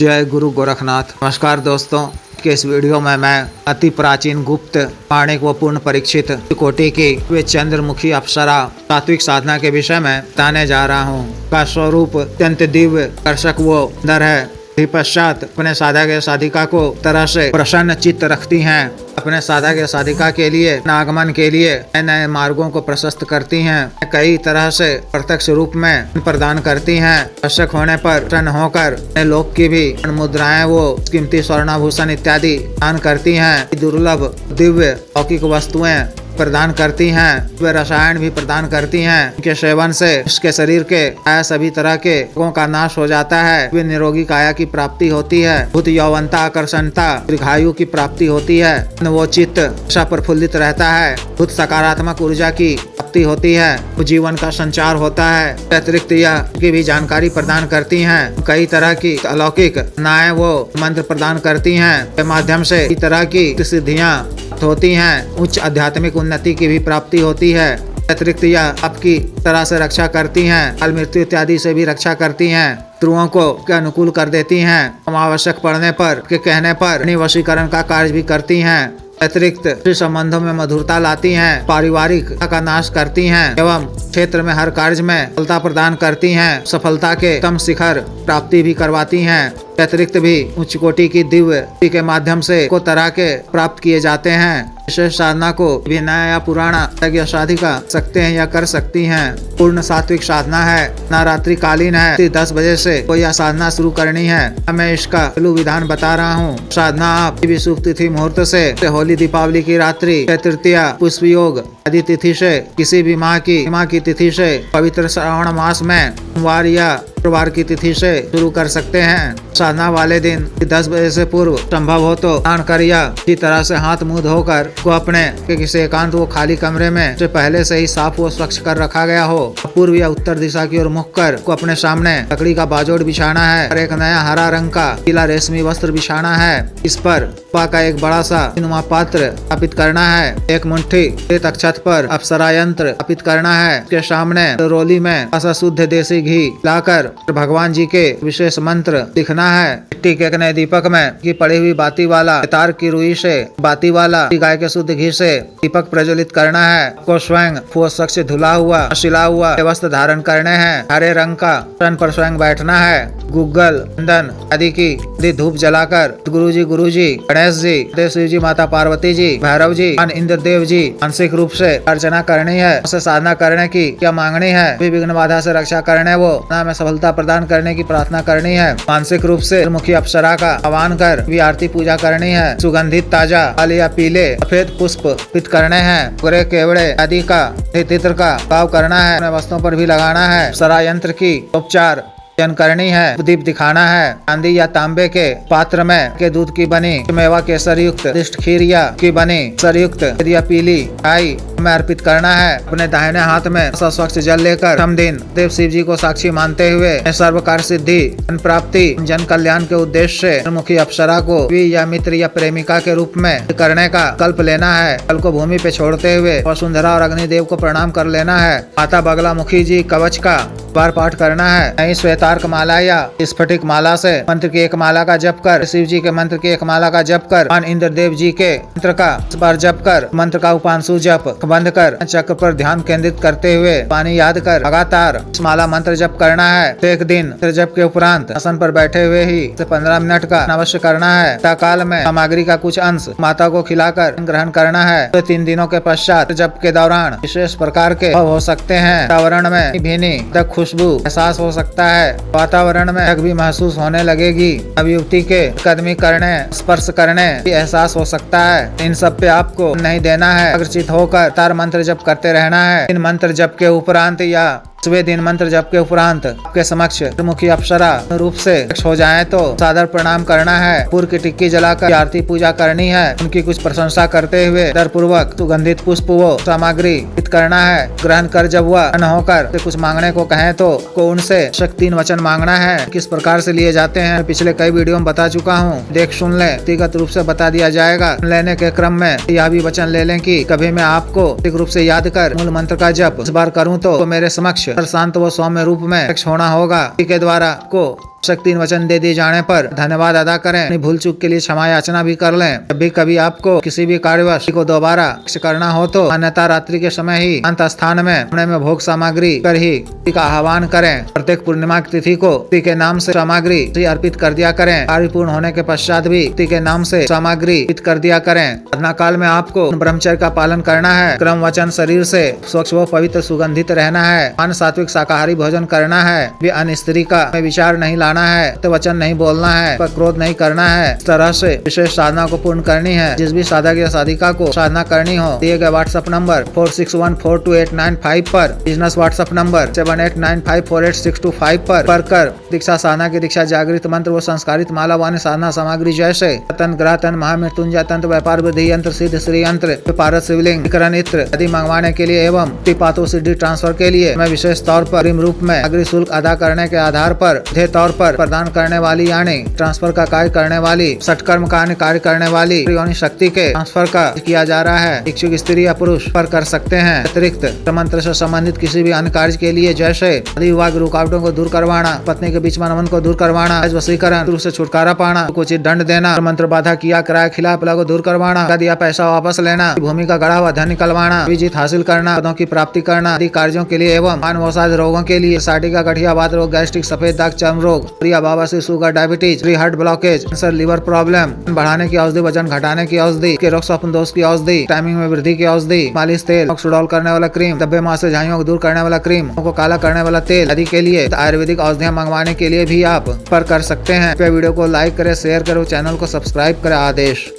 जय गुरु गोरखनाथ। नमस्कार दोस्तों, के इस वीडियो में मैं अति प्राचीन गुप्त पाणिक व पूर्ण परीक्षित कोटि की वे चंद्रमुखी अप्सरा सात्विक साधना के विषय में बताने जा रहा हूँ। का स्वरूप अत्यंत दिव्य आकर्षक व सुंदर है। पश्चात अपने साधक या साधिका को तरह से प्रसन्न चित्त रखती हैं। अपने साधक या साधिका के लिए आगमन के लिए नए नए मार्गों को प्रशस्त करती हैं। कई तरह से प्रत्यक्ष रूप में प्रदान करती हैं। आवश्यक होने पर प्रसन्न होकर लोक की भी मुद्राएं वो कीमती स्वर्णाभूषण इत्यादि दान करती हैं। दुर्लभ दिव्य लौकिक वस्तुएं प्रदान करती हैं। वे रसायन भी प्रदान करती हैं। इनके सेवन से उसके शरीर के काया सभी तरह के रोगों का नाश हो जाता है। वे निरोगी काया की प्राप्ति होती है। भूत यौवनता, आकर्षणता, दीर्घायु की प्राप्ति होती है। वो चित्त हमेशा प्रफुल्लित रहता है। भूत सकारात्मक ऊर्जा की प्राप्ति होती है। वो जीवन का संचार होता है। अतिरिक्त यह की भी जानकारी प्रदान करती हैं। कई तरह की अलौकिक नाएं वो मंत्र प्रदान करती हैं। के माध्यम से कई तरह की सिद्धियां होती हैं। उच्च आध्यात्मिक उन्नति की भी प्राप्ति होती है। अतिरिक्त यह आपकी तरह से रक्षा करती हैं। काल मृत्यु इत्यादि से भी रक्षा करती हैं। शत्रुओं को के अनुकूल कर देती हैं। आवश्यक पड़ने पर के कहने पर वशीकरण का कार्य भी करती हैं। अतिरिक्त संबंधों में मधुरता लाती हैं। पारिवारिक का नाश करती हैं एवं क्षेत्र में हर कार्य में सफलता प्रदान करती हैं। सफलता के उत्तम शिखर प्राप्ति भी करवाती हैं। अतिरिक्त भी उच्च कोटि की दिव्य के माध्यम से को तरह के प्राप्त किए जाते हैं। विशेष साधना को भी नया या पुराना साधिका सकते हैं या कर सकती हैं। पूर्ण सात्विक साधना है। न रात्रि कालीन है। 10 बजे से कोई यह साधना शुरू करनी है। मैं इसका विधान बता रहा हूँ। साधना आप शुभ तिथि मुहूर्त से होली दीपावली की रात्रि, तृतीया, पुष्प योग आदि तिथि से, किसी भी माह की तिथि से, पवित्र श्रावण मास में सोमवार या शुक्रवार की तिथि से शुरू कर सकते हैं। साधना वाले दिन 10 बजे से पूर्व संभव हो तो स्नान कर या इसी तरह से हाथ मुंह धोकर को अपने किसी एकांत वो खाली कमरे में जो पहले से ही साफ व स्वच्छ कर रखा गया हो, पूर्व या उत्तर दिशा की ओर मुख कर को अपने सामने लकड़ी का बाजोड़ बिछाना है और एक नया हरा रंग का पीला रेशमी वस्त्र बिछाना है। इस पर का एक बड़ा सा नुमा पात्र स्थापित करना है। एक मुट्ठी अक्षत पर अप्सरा यंत्र स्थापित करना है। उसके सामने रोली में ऐसा शुद्ध देसी घी लाकर भगवान जी के विशेष मंत्र लिखना है। मिट्टी के नए दीपक में की पड़ी हुई बाती वाला तार की रुई से बाती वाला गाय के शुद्ध घी से दीपक प्रज्वलित करना है। को स्वयं स्वच्छ धुला हुआ सिला हुआ वस्त्र धारण करने हैं। हरे रंग का तन पर स्वयं बैठना है। गुग्गल, चंदन आदि की धूप जलाकर गुरुजी गणेश जी, देव शिव जी, माता पार्वती जी, भैरव जी, इंद्र देव जी मानसिक रूप से अर्चना करनी है। उसे साधना करने की क्या मांगनी है। विघ्न बाधा से रक्षा करने वो में सफलता प्रदान करने की प्रार्थना करनी है। मानसिक रूप से मुखी अप्सरा का आह्वान कर भी आरती पूजा करनी है। सुगंधित ताजा लाल या पीले सफेद पुष्प अर्पित करने हैं। पूरे केवड़े आदि का चित्र का भाव करना है। वस्तुओं पर भी लगाना है। अप्सरा यंत्र की उपचार करनी है। दीप दिखाना है। चांदी या तांबे के पात्र में के दूध की बनी मेवा केसर युक्त खीर या की बनी सरयुक्त या पीली चाय में अर्पित करना है। अपने दाहिने हाथ में स्वच्छ जल लेकर प्रथम दिन देव शिव जी को साक्षी मानते हुए सर्व कार्य सिद्धि, जन प्राप्ति, जन कल्याण के उद्देश्य से मुखी अप्सरा को या मित्र या प्रेमिका के रूप में करने का कल्प लेना है। जल को भूमि पे छोड़ते हुए वसुंधरा और अग्निदेव को प्रणाम कर लेना है। माता बगला मुखी जी कवच का बार पाठ करना है। नई श्वेतार्क माला या स्फटिक माला से मंत्र की एक माला का जप कर, शिव जी के मंत्र की एक माला का जप कर, इंद्र देव जी के मंत्र का बार जप कर, मंत्र का उपांशु जप बंद कर चक्र पर ध्यान केंद्रित करते हुए पानी याद कर लगातार इस माला मंत्र जप करना है। एक दिन जप के उपरांत आसन पर बैठे हुए ही 15 मिनट का अवश्य करना है। काल में सामग्री का कुछ अंश माता को खिलाकर ग्रहण करना है। तो 3 दिनों के पश्चात जप के दौरान विशेष प्रकार के हो सकते हैं। वातावरण में भीनी खुशबू एहसास हो सकता है। वातावरण में भी महसूस होने लगेगी। अब युवती के कदमी करने, स्पर्श करने की एहसास हो सकता है। इन सब पे आपको नहीं देना है। आकर्षित होकर तार मंत्र जप करते रहना है। इन मंत्र जप के उपरांत या सुबह दिन मंत्र जप के उपरांत आपके समक्ष मुखी अप्सरा रूप से हो जाए तो सादर प्रणाम करना है। पूर्व की टिक्की जलाकर आरती पूजा करनी है। उनकी कुछ प्रशंसा करते हुए डर पूर्वक सुगंधित पुष्प वो सामग्री करना है। ग्रहण कर जब वह न होकर कुछ मांगने को कहें तो उनसे 3 वचन मांगना है। किस प्रकार से लिए जाते हैं पिछले कई वीडियो में बता चुका हूँ। देख सुन ले, व्यक्तिगत रूप से बता दिया जाएगा। लेने के क्रम में यह भी वचन ले लें कि कभी मैं आपको रूप से याद कर मूल मंत्र का जप इस बार करूँ तो मेरे समक्ष शांत व सौम्य रूप में होना होगा। के द्वारा को आवश्यक 3 वचन दे दिए जाने पर धन्यवाद अदा करें। अपनी भूल चूक के लिए क्षमा याचना भी कर लें। जब भी कभी आपको किसी भी कार्यवश को दोबारा करना हो तो अन्यथा रात्रि के समय ही अंत स्थान में भोग सामग्री कर ही का आह्वान करें। प्रत्येक पूर्णिमा की तिथि को के नाम से सामग्री अर्पित कर दिया करें। कार्य पूर्ण होने के पश्चात भी के नाम से सामग्री अर्पित कर दिया करें। साधना काल में आपको ब्रह्मचर्य का पालन करना है। क्रम वचन शरीर से स्वच्छ व पवित्र सुगंधित रहना है। अन्न सात्विक शाकाहारी भोजन करना है। भी अन्य स्त्री का विचार नहीं लाना है। तो वचन नहीं बोलना है। पर क्रोध नहीं करना है। इस तरह से विशेष साधना को पूर्ण करनी है। जिस भी साधक या साधिका को साधना करनी हो दिए गए व्हाट्सएप नंबर 46142895 पर, बिजनेस व्हाट्सएप नंबर 78954862 पर कर दीक्षा साधना की दीक्षा जागृत मंत्र व संस्कारित माला व अन्य साधना सामग्री जैसे तंत्र ग्रह तंत्र महामृत्युंजय तंत्र व्यापार विधि यंत्र सिद्ध श्री यंत्र पारस शिवलिंग विकरण इत्र आदि मंगवाने के लिए एवं पातो सिद्धि ट्रांसफर के लिए मैं विशेष तौर पर रूप में अग्रिम शुल्क अदा करने के आधार पर तौर पर प्रदान करने वाली यानी ट्रांसफर का कार्य करने वाली सटकर्म का कार्य करने वाली योनि शक्ति के ट्रांसफर का किया जा रहा है। इच्छुक स्त्री या पुरुष पर कर सकते हैं। अतिरिक्त मंत्र से संबंधित किसी भी अन्य कार्य के लिए जैसे विवाह रुकावटों को दूर करवाना, पत्नी के बीच मनमन को दूर करवाना, वशीकरण से छुटकारा पाना, उचित दंड देना, मंत्र बाधा किया किराया खिलाफ को दूर करवाना, दिया पैसा वापस लेना, भूमि का गढ़ा हुआ धन निकलवाना, विजित हासिल करना, पदों की प्राप्ति करना आदि कार्यों के लिए एवं मानवसाध रोगों के लिए साटिका गठिया वात रोग गैस्ट्रिक सफेद दाग चर्म रोग बवासीर sugar diabetes heart blockage cancer liver problem बढ़ाने की औषधि वजन घटाने की औषधि के रोग स्वप्न दोष की औषधि टाइमिंग में वृद्धि की औषधि मालिश तेल सुडौल करने वाला क्रीम धब्बे माँ से झाइयों को दूर करने वाला क्रीम को काला करने वाला तेल आदि के लिए आयुर्वेदिक औषधियाँ मंगवाने के लिए भी आप पर कर सकते हैं। वीडियो को लाइक करें, शेयर करें, चैनल को सब्सक्राइब करें। आदेश।